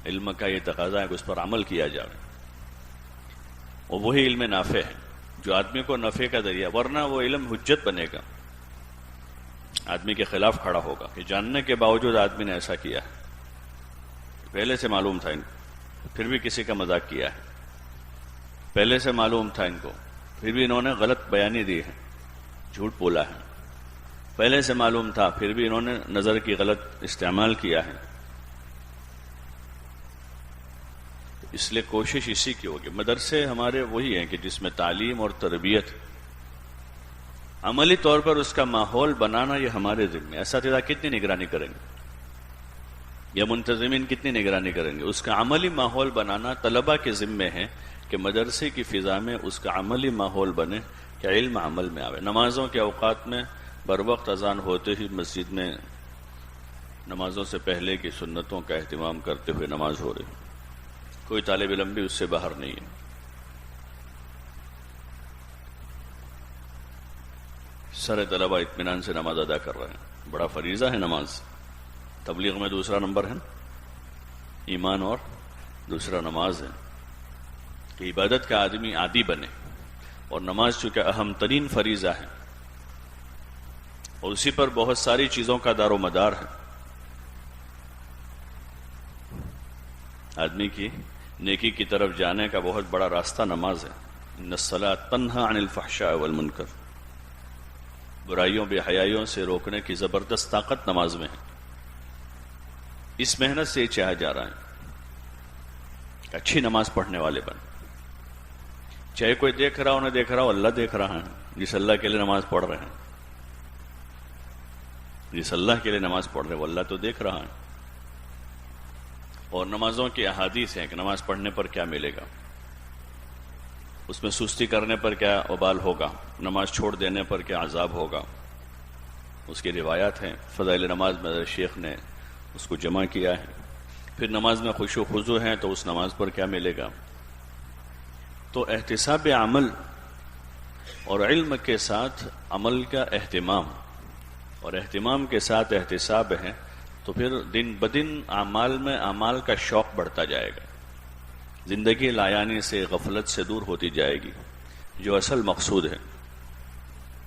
علم کا یہ تقاضا ہے کہ اس پر عمل کیا جائے، اور وہی علم نافع ہے جو آدمی کو نفع کا ذریعہ، ورنہ وہ علم حجت بنے گا، آدمی کے خلاف کھڑا ہوگا کہ جاننے کے باوجود آدمی نے ایسا کیا ہے، پہلے سے معلوم تھا ان کو پھر بھی کسی کا مذاق کیا ہے، پہلے سے معلوم تھا ان کو پھر بھی انہوں نے غلط بیانی دی ہے، جھوٹ بولا ہے، پہلے سے معلوم تھا پھر بھی انہوں نے نظر کی غلط استعمال کیا ہے۔ اس لیے کوشش اسی کی ہوگی۔ مدرسے ہمارے وہی ہیں کہ جس میں تعلیم اور تربیت، عملی طور پر اس کا ماحول بنانا یہ ہمارے ذمہ ہے۔ اساتذہ کتنی نگرانی کریں گے یا منتظمین کتنی نگرانی کریں گے؟ اس کا عملی ماحول بنانا طلبہ کے ذمہ ہے کہ مدرسے کی فضا میں اس کا عملی ماحول بنے کہ علم عمل میں آوے۔ نمازوں کے اوقات میں بروقت اذان ہوتے ہی مسجد میں نمازوں سے پہلے کی سنتوں کا اہتمام کرتے ہوئے نماز ہو رہی، کوئی طالب علم بھی اس سے باہر نہیں ہے۔ سارے طلبہ اطمینان سے نماز ادا کر رہے ہیں، بڑا فریضہ ہے نماز۔ تبلیغ میں دوسرا نمبر ہے ایمان، اور دوسرا نماز ہے کہ عبادت کا آدمی عادی بنے، اور نماز چونکہ اہم ترین فریضہ ہے اور اسی پر بہت ساری چیزوں کا دار و مدار ہے۔ آدمی کی نیکی کی طرف جانے کا بہت بڑا راستہ نماز ہے۔ ان الصلاۃ تنہی عن الفحشاء والمنکر، برائیوں بے حیائیوں سے روکنے کی زبردست طاقت نماز میں ہے۔ اس محنت سے یہ چاہا جا رہا ہے کہ اچھی نماز پڑھنے والے بن، چاہے کوئی دیکھ رہا ہو نہ دیکھ رہا ہو، اللہ دیکھ رہا ہے جس اللہ کے لیے نماز پڑھ رہے ہیں، جس اللہ کے لیے نماز پڑھ رہے ہیں وہ اللہ تو دیکھ رہا ہے۔ اور نمازوں کی احادیث ہیں کہ نماز پڑھنے پر کیا ملے گا، اس میں سستی کرنے پر کیا وبال ہوگا، نماز چھوڑ دینے پر کیا عذاب ہوگا، اس کی روایات ہیں۔ فضائل نماز میں شیخ نے اس کو جمع کیا ہے۔ پھر نماز میں خشوع و خضوع ہیں تو اس نماز پر کیا ملے گا۔ تو احتساب عمل اور علم کے ساتھ عمل کا اہتمام، اور اہتمام کے ساتھ احتساب ہے، تو پھر دن بدن اعمال میں اعمال کا شوق بڑھتا جائے گا، زندگی لایانی سے، غفلت سے دور ہوتی جائے گی، جو اصل مقصود ہے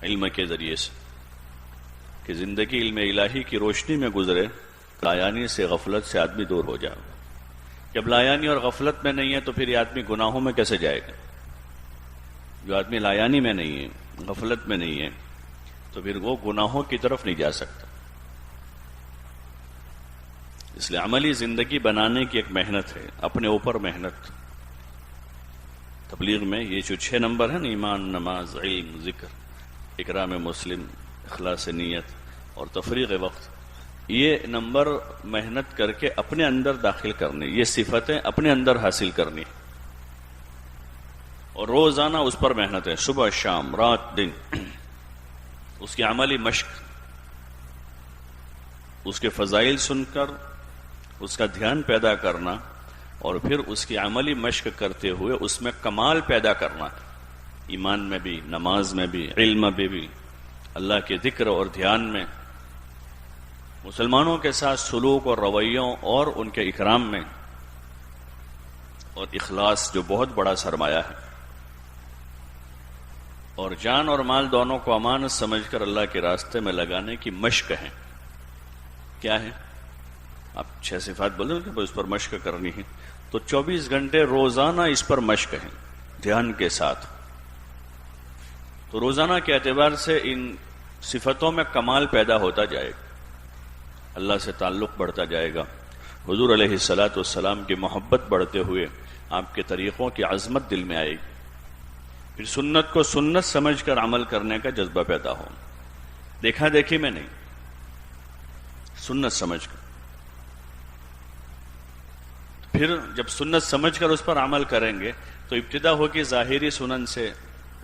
علم کے ذریعے سے، کہ زندگی علم الہی کی روشنی میں گزرے، لایانی سے، غفلت سے آدمی دور ہو جائے۔ جب لایانی اور غفلت میں نہیں ہے تو پھر یہ آدمی گناہوں میں کیسے جائے گا؟ جو آدمی لایانی میں نہیں ہے، غفلت میں نہیں ہے، تو پھر وہ گناہوں کی طرف نہیں جا سکتا۔ اس لیے عملی زندگی بنانے کی ایک محنت ہے، اپنے اوپر محنت۔ تبلیغ میں یہ جو 6 نمبر ہیں نا، ایمان، نماز، علم، ذکر، اکرام مسلم، اخلاص نیت اور تفریغ وقت، یہ نمبر محنت کر کے اپنے اندر داخل کرنے، یہ صفتیں اپنے اندر حاصل کرنی، اور روزانہ اس پر محنت ہے، صبح شام رات دن، اس کی عملی مشق، اس کے فضائل سن کر اس کا دھیان پیدا کرنا، اور پھر اس کی عملی مشق کرتے ہوئے اس میں کمال پیدا کرنا، ایمان میں بھی، نماز میں بھی، علم میں بھی، اللہ کے ذکر اور دھیان میں، مسلمانوں کے ساتھ سلوک اور رویوں اور ان کے اکرام میں، اور اخلاص جو بہت بڑا سرمایہ ہے، اور جان اور مال دونوں کو امانت سمجھ کر اللہ کے راستے میں لگانے کی مشق ہے۔ کیا ہے؟ آپ 6 صفات بولیں کہ اس پر مشق کرنی ہے، تو 24 گھنٹے روزانہ اس پر مشق ہے دھیان کے ساتھ۔ تو روزانہ کے اعتبار سے ان صفتوں میں کمال پیدا ہوتا جائے گا، اللہ سے تعلق بڑھتا جائے گا، حضور علیہ الصلاۃ والسلام کی محبت بڑھتے ہوئے آپ کے طریقوں کی عظمت دل میں آئے گی، پھر سنت کو سنت سمجھ کر عمل کرنے کا جذبہ پیدا ہو، دیکھا دیکھی میں نہیں، سنت سمجھ کر۔ پھر جب سنت سمجھ کر اس پر عمل کریں گے تو ابتدا ہوگی ظاہری سنن سے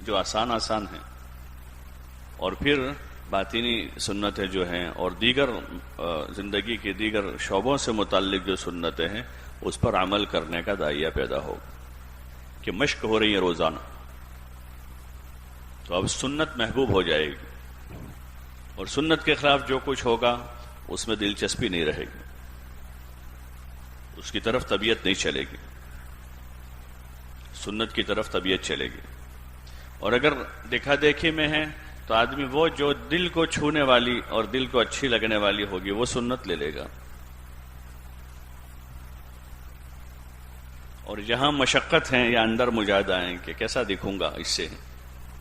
جو آسان ہیں، اور پھر باطنی سنتیں جو ہیں اور دیگر زندگی کے دیگر شعبوں سے متعلق جو سنتیں ہیں اس پر عمل کرنے کا داعیہ پیدا ہوگا کہ مشق ہو رہی ہے روزانہ، تو اب سنت محبوب ہو جائے گی، اور سنت کے خلاف جو کچھ ہوگا اس میں دلچسپی نہیں رہے گی۔ اس کی طرف طبیعت نہیں چلے گی، سنت کی طرف طبیعت چلے گی. اور اگر دیکھا دیکھی میں ہے تو آدمی وہ جو دل کو چھونے والی اور دل کو اچھی لگنے والی ہوگی وہ سنت لے لے گا. اور جہاں مشقت ہے یا اندر مجاہدہ ہے کہ کیسا دکھوں گا اس سے،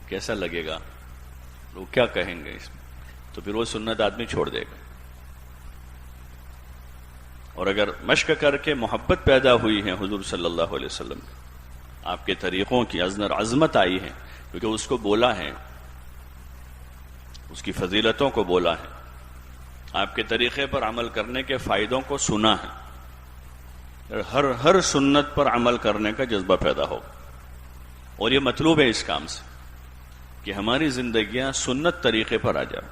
کیسا لگے گا، لوگ کیا کہیں گے اس میں، تو پھر وہ سنت آدمی چھوڑ دے گا. اور اگر مشق کر کے محبت پیدا ہوئی ہے حضور صلی اللہ علیہ وسلم، آپ کے طریقوں کی عظمت آئی ہے کیونکہ اس کو بولا ہے، اس کی فضیلتوں کو بولا ہے، آپ کے طریقے پر عمل کرنے کے فائدوں کو سنا ہے، ہر سنت پر عمل کرنے کا جذبہ پیدا ہو. اور یہ مطلوب ہے اس کام سے کہ ہماری زندگیاں سنت طریقے پر آ جائے.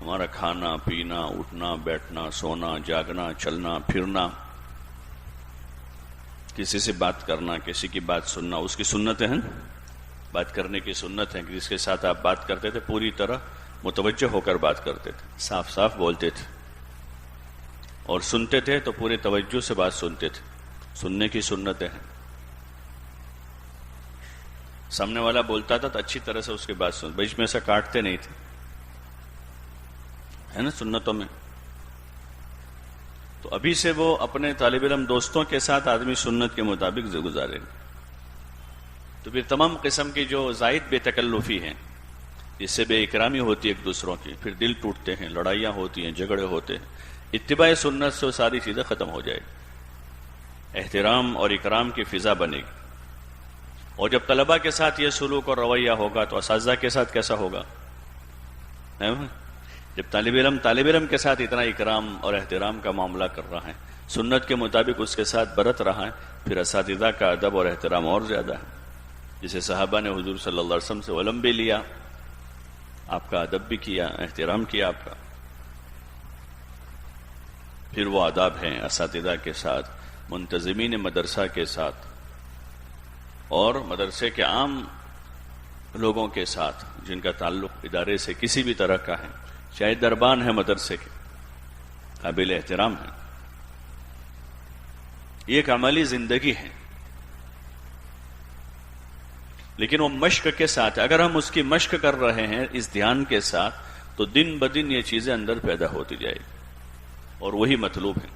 ہمارا کھانا پینا، اٹھنا بیٹھنا، سونا جاگنا، چلنا پھرنا، کسی سے بات کرنا، کسی کی بات سننا، اس کی سنتیں ہیں. بات کرنے کی سنت ہے کہ جس کے ساتھ آپ بات کرتے تھے پوری طرح متوجہ ہو کر بات کرتے تھے، صاف صاف بولتے تھے، اور سنتے تھے تو پورے توجہ سے بات سنتے تھے. سننے کی سنتیں ہیں. سامنے والا بولتا تھا تو اچھی طرح سے اس کی بات سن، بیچ میں سے کاٹتے نہیں تھے، ہے نا سنتوں میں. تو ابھی سے وہ اپنے طالب علم دوستوں کے ساتھ آدمی سنت کے مطابق گزارے، تو پھر تمام قسم کی جو زائد بے تکلفی ہیں، جس سے بے اکرامی ہوتی ہے ایک دوسروں کی، پھر دل ٹوٹتے ہیں، لڑائیاں ہوتی ہیں، جھگڑے ہوتے ہیں، اتباع سنت سے وہ ساری چیزیں ختم ہو جائے گی. احترام اور اکرام کی فضا بنے گی. اور جب طلباء کے ساتھ یہ سلوک اور رویہ ہوگا تو اساتذہ کے ساتھ کیسا ہوگا؟ جب طالب علم کے ساتھ اتنا اکرام اور احترام کا معاملہ کر رہا ہے، سنت کے مطابق اس کے ساتھ برت رہا ہے، پھر اساتذہ کا ادب اور احترام اور زیادہ ہے. جسے صحابہ نے حضور صلی اللہ علیہ وسلم سے علم بھی لیا، آپ کا ادب بھی کیا، احترام کیا آپ کا. پھر وہ آداب ہیں اساتذہ کے ساتھ، منتظمین مدرسہ کے ساتھ، اور مدرسے کے عام لوگوں کے ساتھ جن کا تعلق ادارے سے کسی بھی طرح کا ہے، چاہے دربان ہے مدرسے کے، قابل احترام ہے. یہ ایک عملی زندگی ہے، لیکن وہ مشق کے ساتھ، اگر ہم اس کی مشق کر رہے ہیں اس دھیان کے ساتھ، تو دن بدن یہ چیزیں اندر پیدا ہوتی جائے گی. اور وہی مطلوب ہے.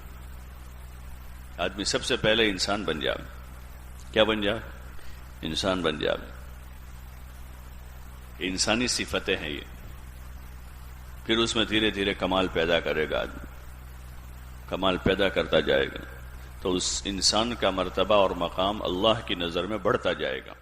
آدمی سب سے پہلے انسان بن جائے. کیا بن جائے؟ انسان بن جائے. انسانی صفتیں ہیں یہ. پھر اس میں دھیرے دھیرے کمال پیدا کرے گا آدمی، کمال پیدا کرتا جائے گا، تو اس انسان کا مرتبہ اور مقام اللہ کی نظر میں بڑھتا جائے گا.